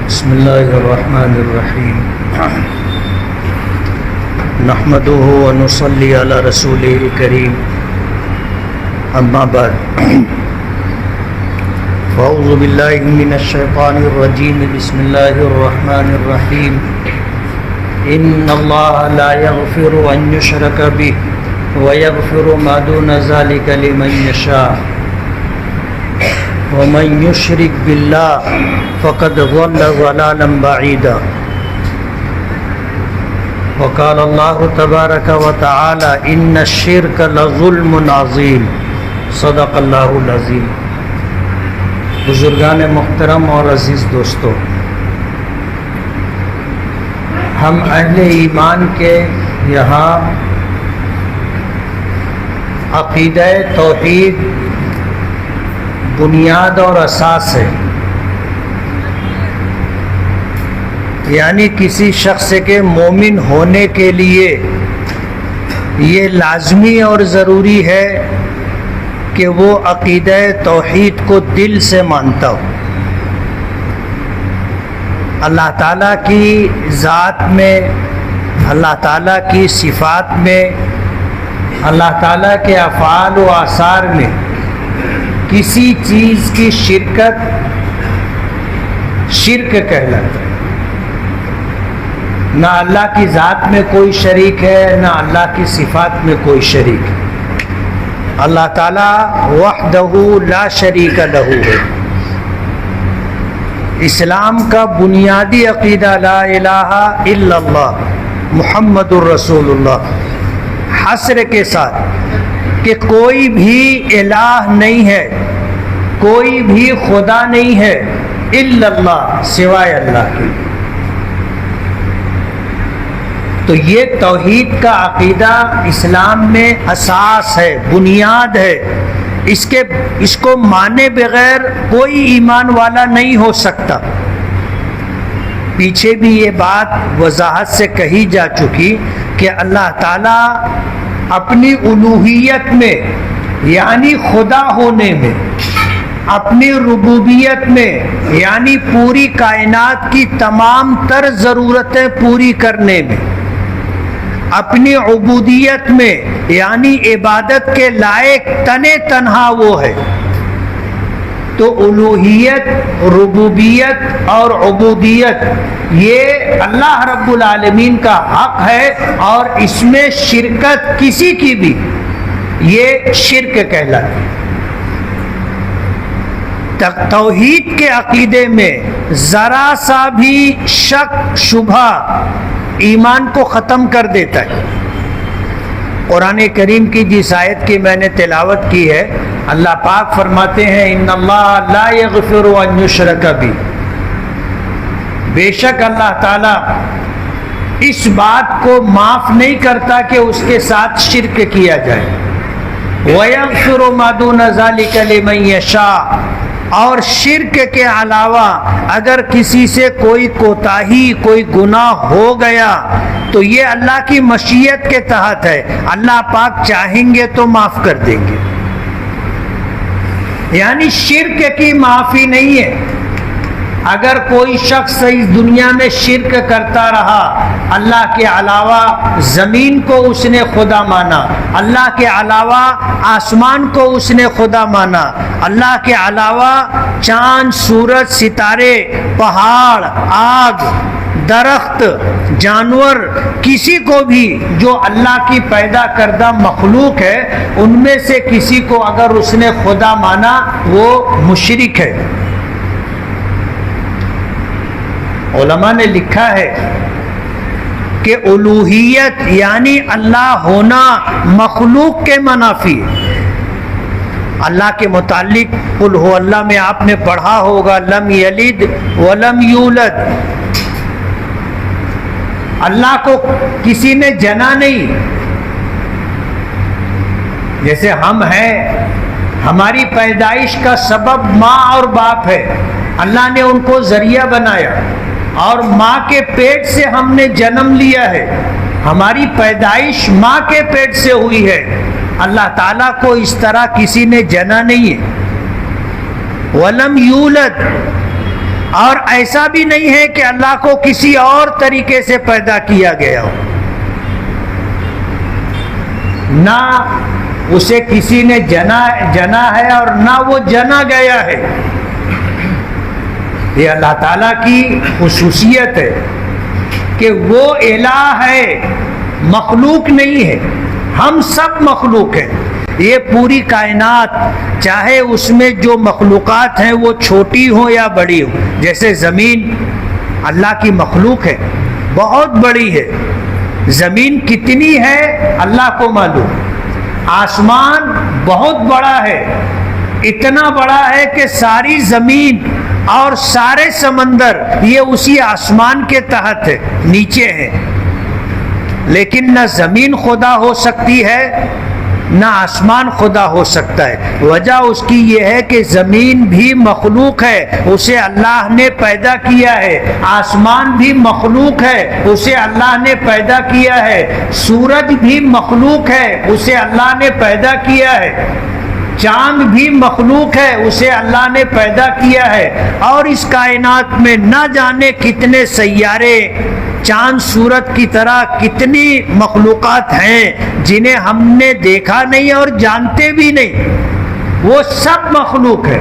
بسم اللہ الرحمن الرحیم نحمده ونصلی علی رسوله الکریم اما بعد فاعوذ باللہ من الشیطان الرجیم بسم اللہ الرحمن الرحیم ان اللہ لا یغفر ان یشرک به ویغفر ما دون ذلک لمن یشاء ومن یشرک باللہ فقد ضل ضلالا بعیدا وقال اللہ تبارک وتعالی ان الشرک لظلم عظیم صدق اللہ العظیم۔ بزرگان محترم اور عزیز دوستو، ہم اہل ایمان کے یہاں عقیدہ توحید بنیاد اور اساس ہے، یعنی کسی شخص کے مومن ہونے کے لیے یہ لازمی اور ضروری ہے کہ وہ عقیدہ توحید کو دل سے مانتا ہو، اللہ تعالیٰ کی ذات میں، اللہ تعالیٰ کی صفات میں، اللہ تعالیٰ کے افعال و آثار میں کسی چیز کی شرکت شرک کہلاتا ہے۔ نہ اللہ کی ذات میں کوئی شریک ہے، نہ اللہ کی صفات میں کوئی شریک ہے۔ اللہ تعالیٰ وحدہ لا شریک لہ ہے۔ اسلام کا بنیادی عقیدہ لا الہ الا اللہ محمد الرسول اللہ، حصر کے ساتھ کہ کوئی بھی الہ نہیں ہے، کوئی بھی خدا نہیں ہے الا اللہ، سوائے اللہ کے۔ تو یہ توحید کا عقیدہ اسلام میں اساس ہے، بنیاد ہے، اس کو مانے بغیر کوئی ایمان والا نہیں ہو سکتا۔ پیچھے بھی یہ بات وضاحت سے کہی جا چکی کہ اللہ تعالیٰ اپنی الوہیت میں یعنی خدا ہونے میں، اپنی ربوبیت میں یعنی پوری کائنات کی تمام تر ضرورتیں پوری کرنے میں، اپنی عبودیت میں یعنی عبادت کے لائق تنے تنہا وہ ہے۔ تو الوہیت، ربوبیت اور عبودیت یہ اللہ رب العالمین کا حق ہے، اور اس میں شرکت کسی کی بھی یہ شرک کہلاتی ہے۔ توحید کے عقیدے میں ذرا سا بھی شک شبہ ایمان کو ختم کر دیتا ہے۔ قرآن کریم کی جس آیت کی میں نے تلاوت کی ہے، اللہ پاک فرماتے ہیں ان اللہ لا یغفر ان یشرک بہ، بے شک اللہ تعالیٰ اس بات کو معاف نہیں کرتا کہ اس کے ساتھ شرک کیا جائے، وَيَغْفِرُ مَا دُونَ ذَلِكَ لِمَن يَشَاءُ، اور شرک کے علاوہ اگر کسی سے کوئی کوتاہی، کوئی گناہ ہو گیا تو یہ اللہ کی مشیت کے تحت ہے، اللہ پاک چاہیں گے تو معاف کر دیں گے۔ یعنی شرک کی معافی نہیں ہے۔ اگر کوئی شخص اس دنیا میں شرک کرتا رہا، اللہ کے علاوہ زمین کو اس نے خدا مانا، اللہ کے علاوہ آسمان کو اس نے خدا مانا، اللہ کے علاوہ چاند، سورج، ستارے، پہاڑ، آگ، درخت، جانور، کسی کو بھی جو اللہ کی پیدا کردہ مخلوق ہے ان میں سے کسی کو اگر اس نے خدا مانا وہ مشرک ہے۔ علماء نے لکھا ہے کہ الوہیت یعنی اللہ ہونا مخلوق کے منافی ہے۔ اللہ کے متعلق قل ہو اللہ میں آپ نے پڑھا ہوگا لم یلد ولم یولد، اللہ کو کسی نے جنا نہیں۔ جیسے ہم ہیں، ہماری پیدائش کا سبب ماں اور باپ ہے، اللہ نے ان کو ذریعہ بنایا، اور ماں کے پیٹ سے ہم نے جنم لیا ہے، ہماری پیدائش ماں کے پیٹ سے ہوئی ہے۔ اللہ تعالیٰ کو اس طرح کسی نے جنا نہیں ہے۔ وَلَمْ يُولَدْ، اور ایسا بھی نہیں ہے کہ اللہ کو کسی اور طریقے سے پیدا کیا گیا ہو، نہ اسے کسی نے جنا ہے اور نہ وہ جنا گیا ہے۔ یہ اللہ تعالیٰ کی خصوصیت ہے کہ وہ الہ ہے، مخلوق نہیں ہے۔ ہم سب مخلوق ہیں، یہ پوری کائنات، چاہے اس میں جو مخلوقات ہیں وہ چھوٹی ہوں یا بڑی ہوں، جیسے زمین اللہ کی مخلوق ہے، بہت بڑی ہے۔ زمین کتنی ہے اللہ کو معلوم۔ آسمان بہت بڑا ہے، اتنا بڑا ہے کہ ساری زمین اور سارے سمندر یہ اسی آسمان کے تحت ہے، نیچے ہے۔ لیکن نہ زمین خدا ہو سکتی ہے نہ آسمان خدا ہو سکتا ہے۔ وجہ اس کی یہ ہے کہ زمین بھی مخلوق ہے، اسے اللہ نے پیدا کیا ہے۔ آسمان بھی مخلوق ہے، اسے اللہ نے پیدا کیا ہے۔ سورج بھی مخلوق ہے، اسے اللہ نے پیدا کیا ہے۔ چاند بھی مخلوق ہے، اسے اللہ نے پیدا کیا ہے۔ اور اس کائنات میں نہ جانے کتنے سیارے، چاند سورج کی طرح کتنی مخلوقات ہیں جنہیں ہم نے دیکھا نہیں اور جانتے بھی نہیں، وہ سب مخلوق ہے۔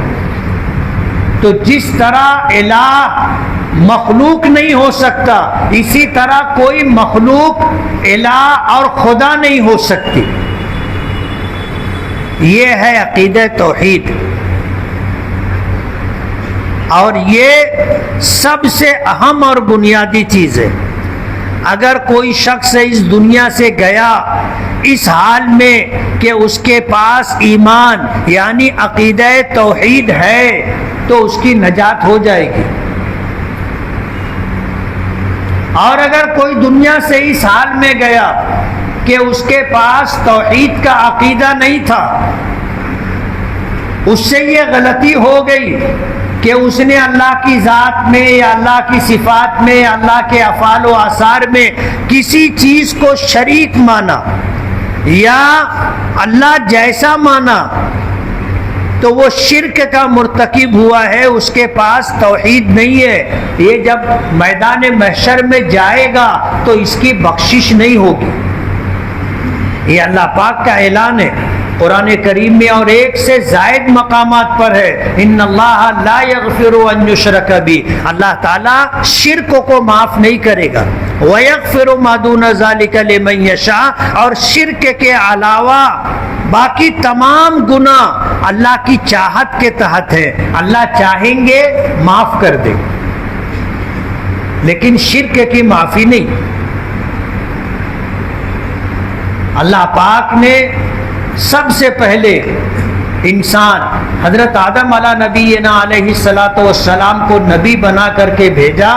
تو جس طرح الہ مخلوق نہیں ہو سکتا، اسی طرح کوئی مخلوق الہ اور خدا نہیں ہو سکتی۔ یہ ہے عقیدہ توحید، اور یہ سب سے اہم اور بنیادی چیز ہے۔ اگر کوئی شخص اس دنیا سے گیا اس حال میں کہ اس کے پاس ایمان یعنی عقیدہ توحید ہے تو اس کی نجات ہو جائے گی، اور اگر کوئی دنیا سے اس حال میں گیا کہ اس کے پاس توحید کا عقیدہ نہیں تھا، اس سے یہ غلطی ہو گئی کہ اس نے اللہ کی ذات میں یا اللہ کی صفات میں یا اللہ کے افعال و آثار میں کسی چیز کو شریک مانا یا اللہ جیسا مانا، تو وہ شرک کا مرتکب ہوا ہے، اس کے پاس توحید نہیں ہے۔ یہ جب میدان محشر میں جائے گا تو اس کی بخشش نہیں ہوگی۔ یہ اللہ پاک کا اعلان ہے قرآن کریم میں، اور ایک سے زائد مقامات پر ہے، ان اللہ لا یغفر ان یشرک بہ، اللہ تعالیٰ شرک کو معاف نہیں کرے گا، ویغفر ما دون ذلک لمن یشاء، اور شرک کے علاوہ باقی تمام گناہ اللہ کی چاہت کے تحت ہے، اللہ چاہیں گے معاف کر دے، لیکن شرک کی معافی نہیں۔ اللہ پاک نے سب سے پہلے انسان حضرت آدم علیہ نبینا علیہ الصلاۃ والسلام کو نبی بنا کر کے بھیجا۔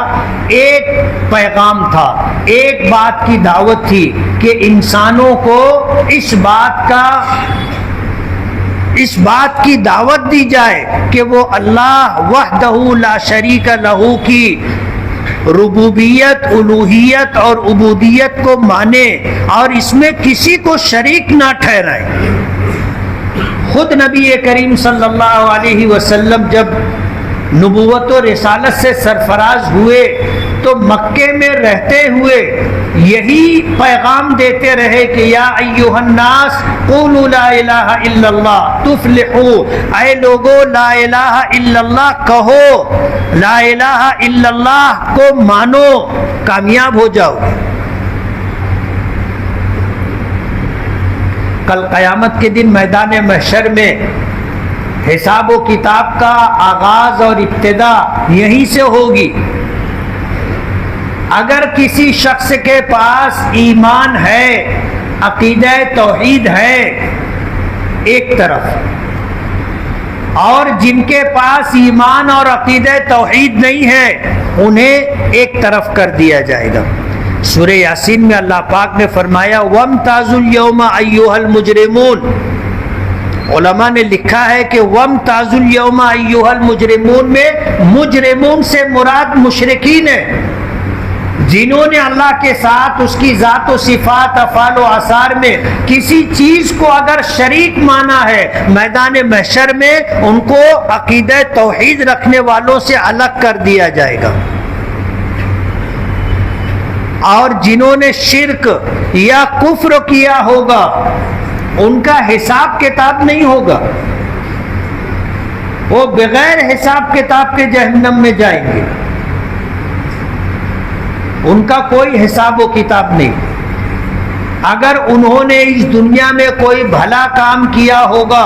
ایک پیغام تھا، ایک بات کی دعوت تھی کہ انسانوں کو اس بات کی دعوت دی جائے کہ وہ اللہ وحدہ لا شریک لہ کی ربوبیت، الوہیت اور عبودیت کو مانے اور اس میں کسی کو شریک نہ ٹھہرائے۔ خود نبی کریم صلی اللہ علیہ وسلم جب نبوت و رسالت سے سرفراز ہوئے تو مکے میں رہتے ہوئے یہی پیغام دیتے رہے کہ یا ایھا الناس قولوا لا الہ الا اللہ تفلحوا، اے لوگو لا الہ الا اللہ کہو، لا الہ الا اللہ کو مانو، کامیاب ہو جاؤ۔ کل قیامت کے دن میدان محشر میں حساب و کتاب کا آغاز اور ابتدا یہیں سے ہوگی۔ اگر کسی شخص کے پاس ایمان ہے، عقیدہ توحید ہے ایک طرف، اور جن کے پاس ایمان اور عقیدہ توحید نہیں ہے انہیں ایک طرف کر دیا جائے گا۔ سورہ یاسین میں اللہ پاک نے فرمایا وَامْتَازُوا الْيَوْمَ أَيُّهَا الْمُجْرِمُونَ، علماء نے لکھا ہے کہ وَامْتَازُوا الْيَوْمَ أَيُّهَا الْمُجْرِمُونَ میں مجرمون سے مراد مشرکین ہے، جنہوں نے اللہ کے ساتھ اس کی ذات و صفات افعال و آثار میں کسی چیز کو اگر شریک مانا ہے، میدان محشر میں ان کو عقیدہ توحید رکھنے والوں سے الگ کر دیا جائے گا. اور جنہوں نے شرک یا کفر کیا ہوگا ان کا حساب کتاب نہیں ہوگا، وہ بغیر حساب کتاب کے جہنم میں جائیں گے، ان کا کوئی حساب و کتاب نہیں. اگر انہوں نے اس دنیا میں کوئی بھلا کام کیا ہوگا،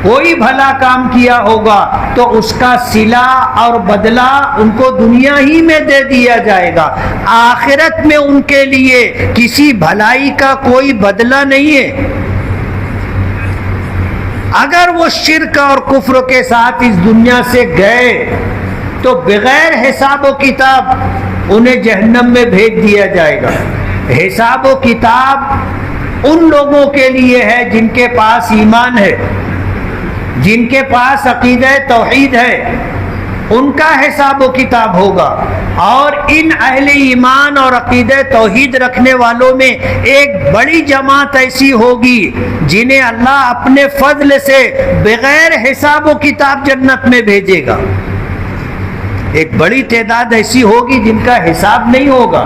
کوئی بھلا کام کیا ہوگا تو اس کا صلہ اور بدلہ ان کو دنیا ہی میں دے دیا جائے گا. آخرت میں ان کے لیے کسی بھلائی کا کوئی بدلہ نہیں ہے. اگر وہ شرک اور کفر کے ساتھ اس دنیا سے گئے تو بغیر حساب و کتاب انہیں جہنم میں بھیج دیا جائے گا. حساب و کتاب ان لوگوں کے لیے ہے جن کے پاس ایمان ہے، جن کے پاس عقیدہ توحید ہے، ان کا حساب و کتاب ہوگا. اور ان اہل ایمان اور عقیدہ توحید رکھنے والوں میں ایک بڑی جماعت ایسی ہوگی جنہیں اللہ اپنے فضل سے بغیر حساب و کتاب جنت میں بھیجے گا. ایک بڑی تعداد ایسی ہوگی جن کا حساب نہیں ہوگا،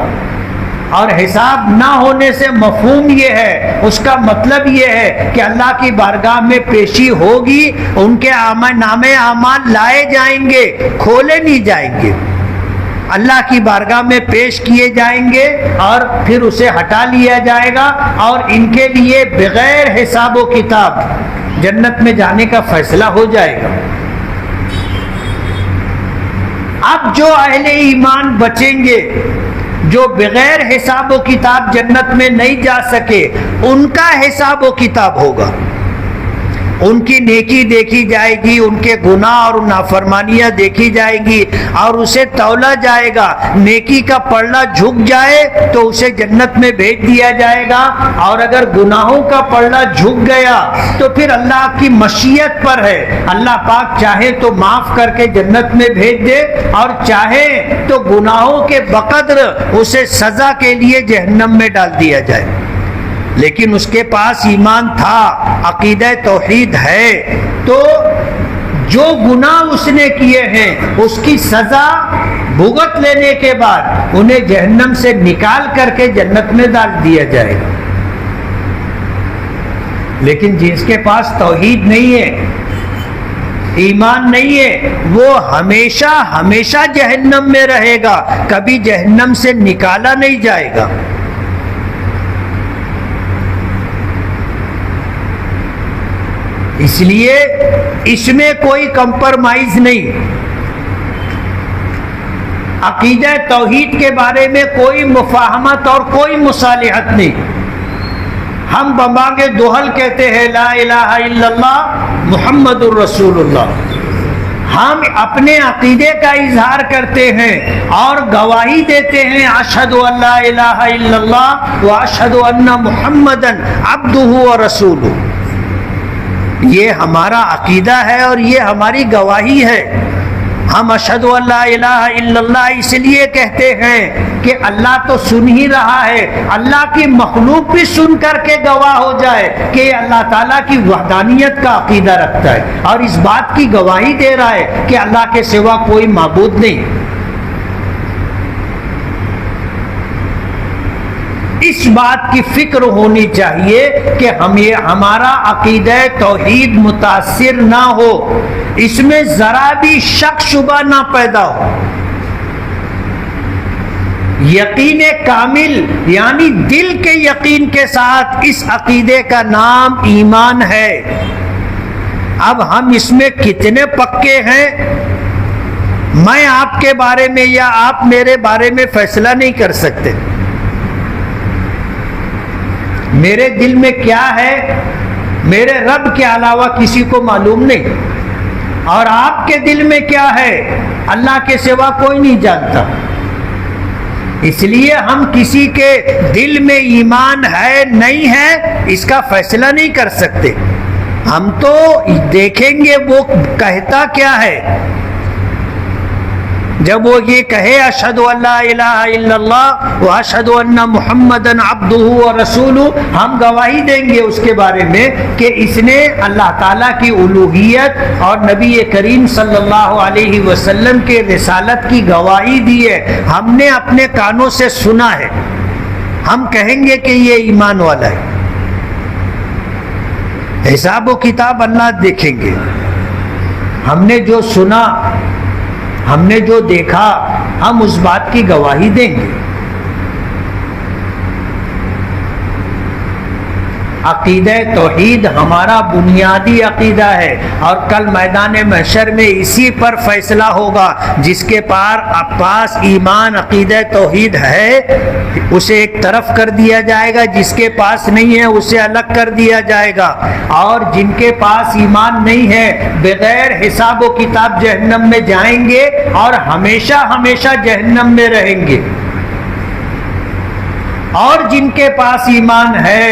اور حساب نہ ہونے سے مفہوم یہ ہے، اس کا مطلب یہ ہے کہ اللہ کی بارگاہ میں پیشی ہوگی، ان کے نامے اعمال لائے جائیں گے، کھولے نہیں جائیں گے، اللہ کی بارگاہ میں پیش کیے جائیں گے اور پھر اسے ہٹا لیا جائے گا، اور ان کے لیے بغیر حساب و کتاب جنت میں جانے کا فیصلہ ہو جائے گا. اب جو اہل ایمان بچیں گے، جو بغیر حساب و کتاب جنت میں نہیں جا سکے، ان کا حساب و کتاب ہوگا. ان کی نیکی دیکھی جائے گی، ان کے گناہ اور نافرمانیاں دیکھی جائے گی، اور اسے تولا جائے گا. نیکی کا پلڑا جھک جائے تو اسے جنت میں بھیج دیا جائے گا، اور اگر گناہوں کا پلڑا جھک گیا تو پھر اللہ کی مشیت پر ہے. اللہ پاک چاہے تو معاف کر کے جنت میں بھیج دے، اور چاہے تو گناہوں کے بقدر اسے سزا کے لیے جہنم میں ڈال دیا جائے. لیکن اس کے پاس ایمان تھا، عقیدہ توحید ہے، تو جو گناہ اس نے کیے ہیں اس کی سزا بھگت لینے کے بعد انہیں جہنم سے نکال کر کے جنت میں ڈال دیا جائے گا. لیکن جس کے پاس توحید نہیں ہے، ایمان نہیں ہے، وہ ہمیشہ ہمیشہ جہنم میں رہے گا، کبھی جہنم سے نکالا نہیں جائے گا. اس لیے اس میں کوئی کمپرمائز نہیں. عقیدہ توحید کے بارے میں کوئی مفاہمت اور کوئی مصالحت نہیں. ہم بمانگ دوہل کہتے ہیں لا الہ الا اللہ محمد الرسول اللہ. ہم اپنے عقیدے کا اظہار کرتے ہیں اور گواہی دیتے ہیں اشہد ان لا الہ الا اللہ واشہد ان محمدا عبدہ ورسولہ. یہ ہمارا عقیدہ ہے اور یہ ہماری گواہی ہے. ہم اشہد ان لا الہ الا اللہ اس لیے کہتے ہیں کہ اللہ تو سن ہی رہا ہے، اللہ کی مخلوق بھی سن کر کے گواہ ہو جائے کہ یہ اللہ تعالیٰ کی وحدانیت کا عقیدہ رکھتا ہے اور اس بات کی گواہی دے رہا ہے کہ اللہ کے سوا کوئی معبود نہیں. اس بات کی فکر ہونی چاہیے کہ ہمارا عقیدہ توحید متاثر نہ ہو، اس میں ذرا بھی شک شبہ نہ پیدا ہو. یقین کامل یعنی دل کے یقین کے ساتھ اس عقیدے کا نام ایمان ہے. اب ہم اس میں کتنے پکے ہیں میں آپ کے بارے میں یا آپ میرے بارے میں فیصلہ نہیں کر سکتے. میرے دل میں کیا ہے میرے رب کے علاوہ کسی کو معلوم نہیں، اور آپ کے دل میں کیا ہے اللہ کے سوا کوئی نہیں جانتا. اس لیے ہم کسی کے دل میں ایمان ہے نہیں ہے اس کا فیصلہ نہیں کر سکتے. ہم تو دیکھیں گے وہ کہتا کیا ہے. جب وہ یہ کہے اشہد ان لا الہ الا اللہ و اشہد ان محمدن عبدہ و رسولہ، ہم گواہی دیں گے اس کے بارے میں کہ اس نے اللہ تعالیٰ کی الوہیت اور نبی کریم صلی اللہ علیہ وسلم کے رسالت کی گواہی دی ہے، ہم نے اپنے کانوں سے سنا ہے، ہم کہیں گے کہ یہ ایمان والا ہے۔ حساب و کتاب اللہ دیکھیں گے، ہم نے جو سنا، ہم نے جو دیکھا، ہم اس بات کی گواہی دیں گے۔ عقیدہ توحید ہمارا بنیادی عقیدہ ہے، اور کل میدان محشر میں اسی پر فیصلہ ہوگا۔ جس کے پاس ایمان عقیدہ توحید ہے اسے ایک طرف کر دیا جائے گا، جس کے پاس نہیں ہے اسے الگ کر دیا جائے گا، اور جن کے پاس ایمان نہیں ہے بغیر حساب و کتاب جہنم میں جائیں گے اور ہمیشہ ہمیشہ جہنم میں رہیں گے۔ اور جن کے پاس ایمان ہے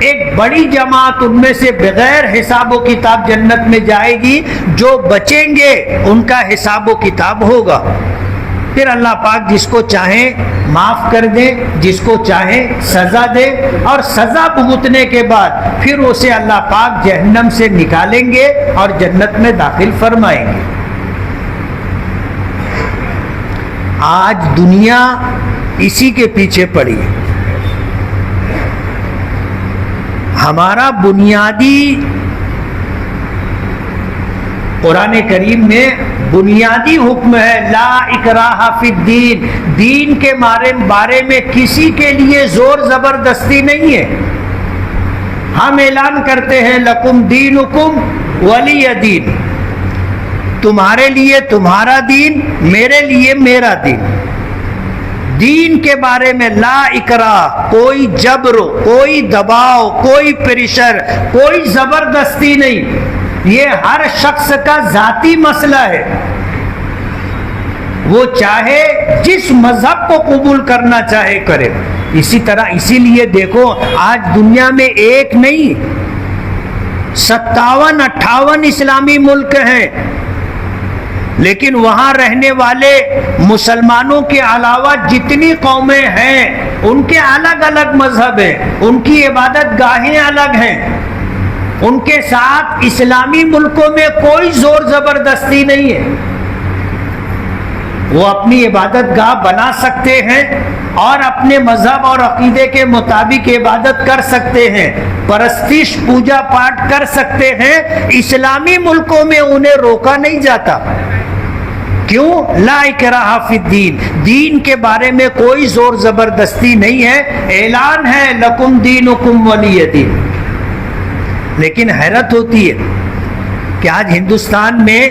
ایک بڑی جماعت ان میں سے بغیر حساب و کتاب جنت میں جائے گی، جو بچیں گے ان کا حساب و کتاب ہوگا۔ پھر اللہ پاک جس کو چاہیں معاف کر دے، جس کو چاہیں سزا دے، اور سزا بھگتنے کے بعد پھر اسے اللہ پاک جہنم سے نکالیں گے اور جنت میں داخل فرمائیں گے۔ آج دنیا اسی کے پیچھے پڑی ہے۔ ہمارا بنیادی قرآن کریم میں بنیادی حکم ہے لا اکراہ فی الدین، دین کے بارے میں کسی کے لیے زور زبردستی نہیں ہے۔ ہم اعلان کرتے ہیں لکم دینکم ولی دین، تمہارے لیے تمہارا دین، میرے لیے میرا دین۔ دین کے بارے میں لا اکراہ، کوئی جبر، کوئی دباؤ، کوئی پریشر، کوئی زبردستی نہیں۔ یہ ہر شخص کا ذاتی مسئلہ ہے، وہ چاہے جس مذہب کو قبول کرنا چاہے کرے۔ اسی طرح اسی لیے دیکھو آج دنیا میں ایک نہیں 57-58 اسلامی ملک ہیں، لیکن وہاں رہنے والے مسلمانوں کے علاوہ جتنی قومیں ہیں ان کے الگ الگ مذہب ہیں، ان کی عبادت گاہیں الگ ہیں، ان کے ساتھ اسلامی ملکوں میں کوئی زور زبردستی نہیں ہے۔ وہ اپنی عبادت گاہ بنا سکتے ہیں اور اپنے مذہب اور عقیدے کے مطابق عبادت کر سکتے ہیں، پرستش پوجا پاٹ کر سکتے ہیں۔ اسلامی ملکوں میں انہیں روکا نہیں جاتا۔ کیوں؟ لا اکراہ فی الدین، دین کے بارے میں کوئی زور زبردستی نہیں ہے، اعلان ہے لکم دینکم ولی دین۔ لیکن حیرت ہوتی ہے کہ آج ہندوستان میں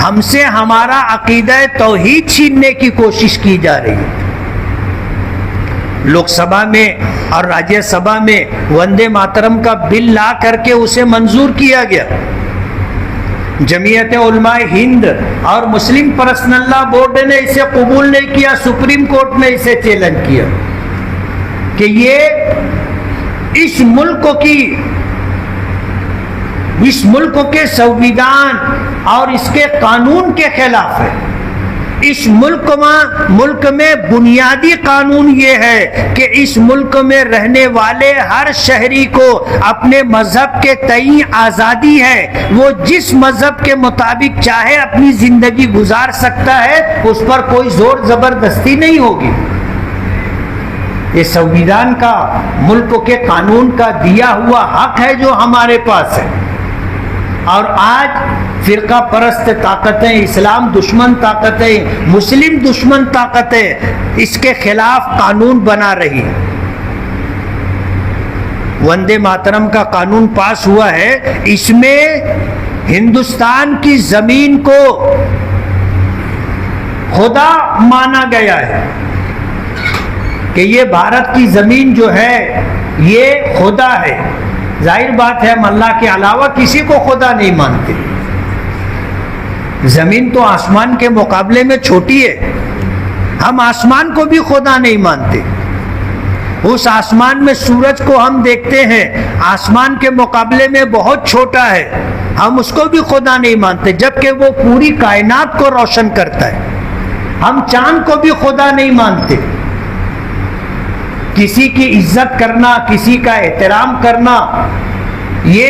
ہم سے ہمارا عقیدہ توحید چھیننے کی کوشش کی جا رہی ہے۔ لوک سبھا میں اور راجیہ سبھا میں وندے ماترم کا بل لا کر کے اسے منظور کیا گیا۔ جمعیت علماء ہند اور مسلم پرسنل لا بورڈ نے اسے قبول نہیں کیا، سپریم کورٹ نے اسے چیلنج کیا کہ یہ اس ملک کے سنویدھان اور اس کے قانون کے خلاف ہے۔ اس ملک میں بنیادی قانون یہ ہے کہ اس ملک میں رہنے والے ہر شہری کو اپنے مذہب کے تئیں آزادی ہے، وہ جس مذہب کے مطابق چاہے اپنی زندگی گزار سکتا ہے، اس پر کوئی زور زبردستی نہیں ہوگی۔ یہ سنویدھان کا، ملک کے قانون کا دیا ہوا حق ہے جو ہمارے پاس ہے۔ اور آج فرقہ پرست طاقتیں، اسلام دشمن طاقتیں، مسلم دشمن طاقتیں اس کے خلاف قانون بنا رہی ہیں۔ وندے ماترم کا قانون پاس ہوا ہے، اس میں ہندوستان کی زمین کو خدا مانا گیا ہے کہ یہ بھارت کی زمین جو ہے یہ خدا ہے۔ ظاہر بات ہے ہم اللہ کے علاوہ کسی کو خدا نہیں مانتے۔ زمین تو آسمان کے مقابلے میں چھوٹی ہے، ہم آسمان کو بھی خدا نہیں مانتے۔ اس آسمان میں سورج کو ہم دیکھتے ہیں، آسمان کے مقابلے میں بہت چھوٹا ہے، ہم اس کو بھی خدا نہیں مانتے، جبکہ وہ پوری کائنات کو روشن کرتا ہے۔ ہم چاند کو بھی خدا نہیں مانتے. کسی کی عزت کرنا، کسی کا احترام کرنا، یہ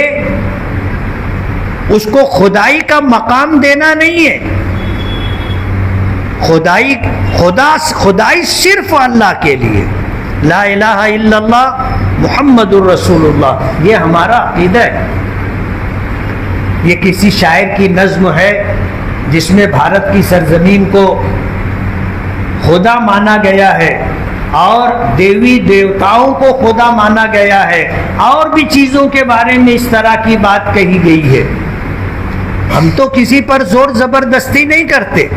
اس کو خدائی کا مقام دینا نہیں ہے. خدائی صرف اللہ کے لیے. لا الہ الا اللہ محمد الرسول اللہ، یہ ہمارا عقیدہ ہے. یہ کسی شاعر کی نظم ہے جس میں بھارت کی سرزمین کو خدا مانا گیا ہے اور دیوی دیوتاؤں کو خدا مانا گیا ہے، اور بھی چیزوں کے بارے میں اس طرح کی بات کہی گئی ہے. ہم تو کسی پر زور زبردستی نہیں کرتے،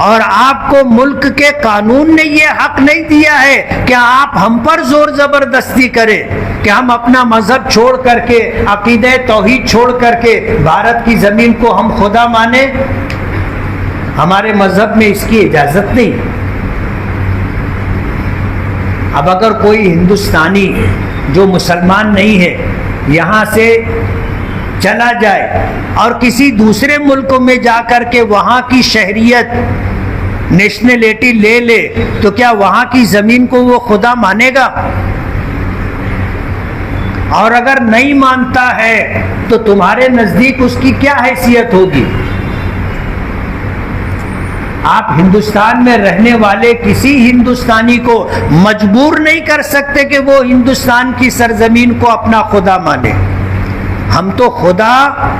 اور آپ کو ملک کے قانون نے یہ حق نہیں دیا ہے کہ آپ ہم پر زور زبردستی کریں کہ ہم اپنا مذہب چھوڑ کر کے، عقیدہ توحید چھوڑ کر کے بھارت کی زمین کو ہم خدا مانیں. ہمارے مذہب میں اس کی اجازت نہیں. اب اگر کوئی ہندوستانی جو مسلمان نہیں ہے یہاں سے چلا جائے اور کسی دوسرے ملک میں جا کر کے وہاں کی شہریت، نیشنلٹی لے لے، تو کیا وہاں کی زمین کو وہ خدا مانے گا؟ اور اگر نہیں مانتا ہے تو تمہارے نزدیک اس کی کیا حیثیت ہوگی؟ آپ ہندوستان میں رہنے والے کسی ہندوستانی کو مجبور نہیں کر سکتے کہ وہ ہندوستان کی سرزمین کو اپنا خدا مانے. ہم تو خدا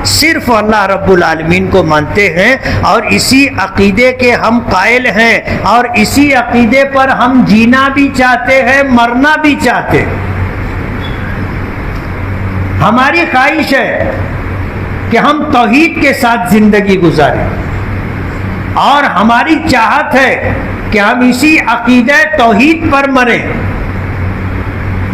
صرف اللہ رب العالمین کو مانتے ہیں، اور اسی عقیدے کے ہم قائل ہیں، اور اسی عقیدے پر ہم جینا بھی چاہتے ہیں، مرنا بھی چاہتے ہیں. ہماری خواہش ہے کہ ہم توحید کے ساتھ زندگی گزاریں، اور ہماری چاہت ہے کہ ہم اسی عقیدہ توحید پر مریں.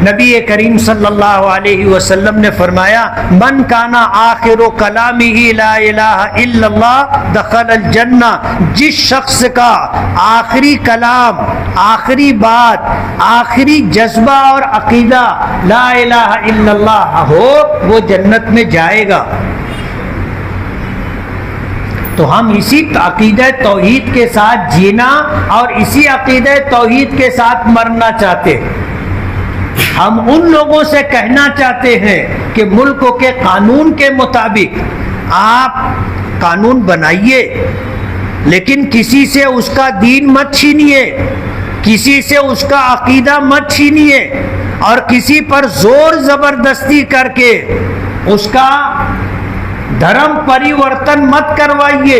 نبی کریم صلی اللہ علیہ وسلم نے فرمایا، من کانا آخر کلامہ لا الہ الا اللہ دخل الجنہ. جس شخص کا آخری کلام، آخری بات، آخری جذبہ اور عقیدہ لا الہ الا اللہ ہو، وہ جنت میں جائے گا. تو ہم اسی عقیدہ توحید کے ساتھ جینا اور اسی عقیدہ توحید کے ساتھ مرنا چاہتے ہیں. ہم ان لوگوں سے کہنا چاہتے ہیں کہ ملک کے قانون کے مطابق آپ قانون بنائیے، لیکن کسی سے اس کا دین مت چھینیے، کسی سے اس کا عقیدہ مت چھینیے، اور کسی پر زور زبردستی کر کے اس کا دھرم پریورتن مت کروائیے.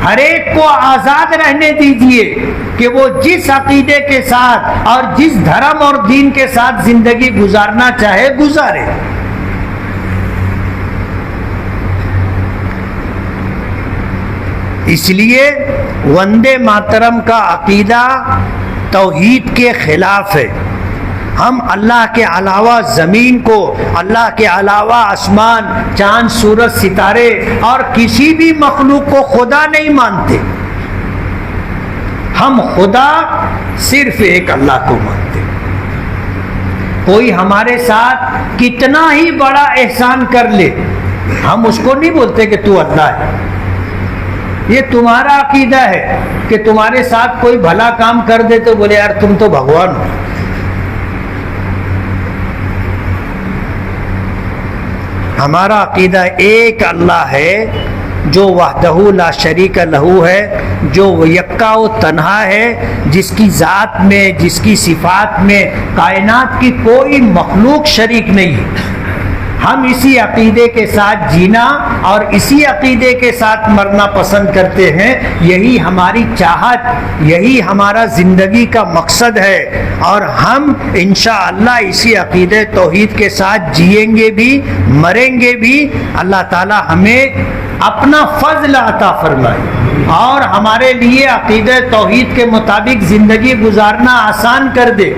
ہر ایک کو آزاد رہنے دیجیے کہ وہ جس عقیدے کے ساتھ اور جس دھرم اور دین کے ساتھ زندگی گزارنا چاہے گزارے. اس لیے وندے ماترم کا عقیدہ توحید کے خلاف ہے. ہم اللہ کے علاوہ زمین کو، اللہ کے علاوہ آسمان، چاند، سورج، ستارے اور کسی بھی مخلوق کو خدا نہیں مانتے. ہم خدا صرف ایک اللہ کو مانتے. کوئی ہمارے ساتھ کتنا ہی بڑا احسان کر لے، ہم اس کو نہیں بولتے کہ تو اللہ ہے. یہ تمہارا عقیدہ ہے کہ تمہارے ساتھ کوئی بھلا کام کر دے تو بولے یار تم تو بھگوان ہو. ہمارا عقیدہ ایک اللہ ہے جو وحدہ لا شریک لہ ہے، جو یکا و تنہا ہے، جس کی ذات میں، جس کی صفات میں کائنات کی کوئی مخلوق شریک نہیں ہے. ہم اسی عقیدے کے ساتھ جینا اور اسی عقیدے کے ساتھ مرنا پسند کرتے ہیں. یہی ہماری چاہت، یہی ہمارا زندگی کا مقصد ہے، اور ہم انشاءاللہ اسی عقیدے توحید کے ساتھ جئیں گے بھی، مریں گے بھی. اللہ تعالی ہمیں اپنا فضل عطا فرمائے اور ہمارے لیے عقیدہ توحید کے مطابق زندگی گزارنا آسان کر دے.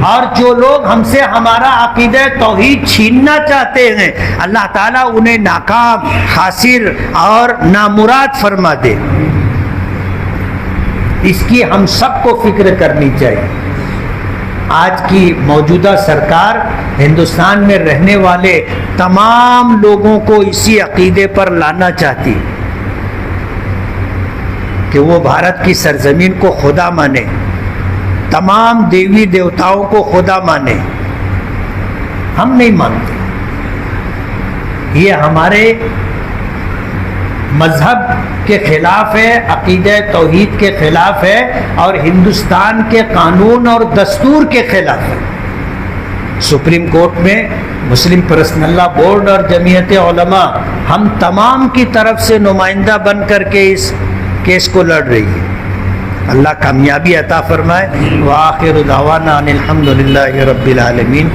اور جو لوگ ہم سے ہمارا عقیدہ توحید چھیننا چاہتے ہیں، اللہ تعالیٰ انہیں ناکام، خاسر اور نامراد فرما دے. اس کی ہم سب کو فکر کرنی چاہیے. آج کی موجودہ سرکار ہندوستان میں رہنے والے تمام لوگوں کو اسی عقیدے پر لانا چاہتی. کہ وہ بھارت کی سرزمین کو خدا مانے، تمام دیوی دیوتاؤں کو خدا مانے. ہم نہیں مانتے. یہ ہمارے مذہب کے خلاف ہے، عقیدہ توحید کے خلاف ہے، اور ہندوستان کے قانون اور دستور کے خلاف ہے. سپریم کورٹ میں مسلم پرسنل لا بورڈ اور جمعیت علماء ہم تمام کی طرف سے نمائندہ بن کر کے اس کیس کو لڑ رہی ہے. اللہ کامیابی عطا فرمائے. وآخر دعوانا ان الحمد للہ رب العالمین.